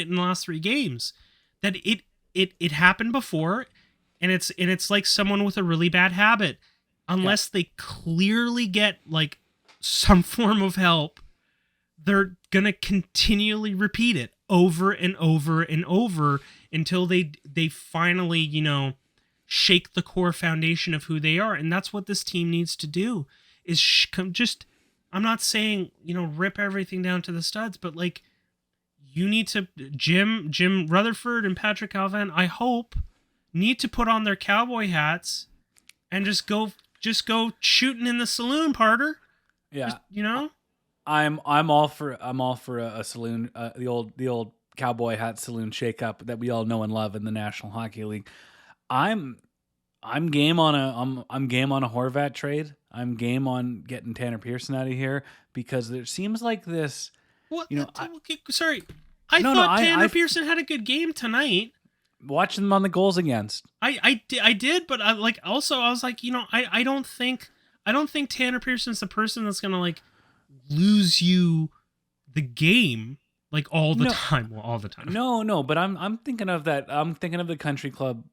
it in the last 3 games. That it happened before, and it's like someone with a really bad habit. Unless they clearly get like some form of help, they're gonna continually repeat it over and over and over until they finally, shake the core foundation of who they are. And that's what this team needs to do is I'm not saying, rip everything down to the studs, but like you need to, Jim Rutherford and Patrick Alvan, I hope, need to put on their cowboy hats and just go shooting in the saloon, Parter. Yeah. Just, I'm all for a saloon, the old cowboy hat saloon shakeup that we all know and love in the National Hockey League. I'm game on a Horvat trade. I'm game on getting Tanner Pearson out of here because there seems like this. What? Sorry, I thought Tanner Pearson had a good game tonight. Watching them on the goals against. I did, but I was like, I don't think Tanner Pearson's the person that's gonna like lose you the game like all the time. Well, all the time. No, but I'm thinking of that. I'm thinking of the country club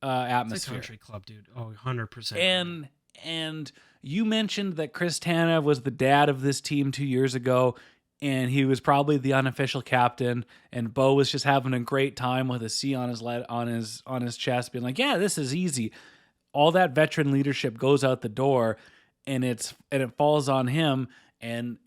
atmosphere. It's a country club, dude. Oh, 100%. And you mentioned that Chris Tanev was the dad of this team 2 years ago, and he was probably the unofficial captain. And Bo was just having a great time with a C on his chest, being like, "Yeah, this is easy." All that veteran leadership goes out the door, and it falls on him. And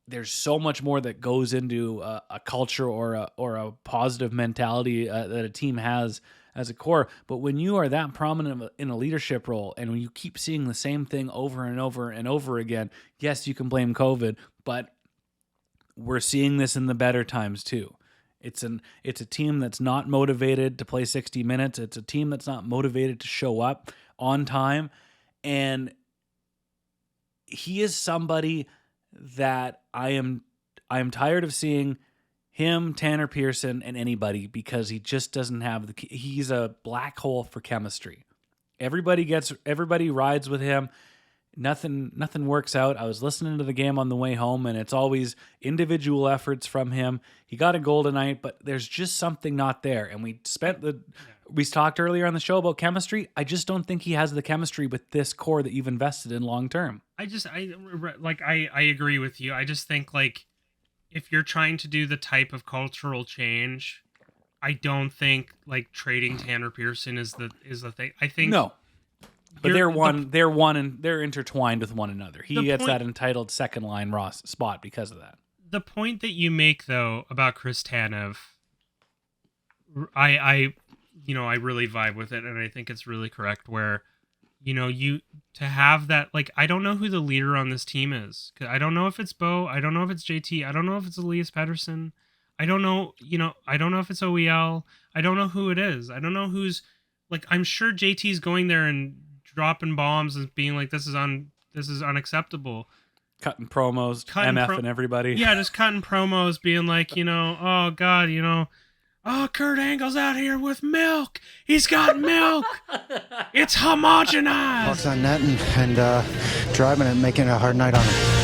there's so much more that goes into a culture or a positive mentality that a team has as a core. But when you are that prominent in a leadership role, and when you keep seeing the same thing over and over and over again, yes, you can blame COVID, but we're seeing this in the better times too. It's a team that's not motivated to play 60 minutes. It's a team that's not motivated to show up on time. And he is somebody that I am tired of seeing him, Tanner Pearson, and anybody, because he just doesn't have he's a black hole for chemistry. Everybody rides with him. Nothing works out. I was listening to the game on the way home, and it's always individual efforts from him. He got a goal tonight, but there's just something not there. And we talked earlier on the show about chemistry. I just don't think he has the chemistry with this core that you've invested in long term. I agree with you. I just think like if you're trying to do the type of cultural change, I don't think like trading Tanner Pearson is the thing. I think no. But they're intertwined with one another. He gets that entitled second line Ross spot because of that. The point that you make though about Chris Tanev, I really vibe with it, and I think it's really correct where, you to have that, like, I don't know who the leader on this team is. 'Cause I don't know if it's Bo. I don't know if it's JT. I don't know if it's Elias Pettersson. I don't know, I don't know if it's OEL. I don't know who it is. I don't know who's, like, I'm sure JT's going there and dropping bombs and being like, this is unacceptable. Cutting promos, MF-ing everybody. Yeah, just cutting promos, being like, oh, God, oh, Kurt Angle's out here with milk. He's got milk. It's homogenized. Puck's on net and driving it, making it a hard night on him.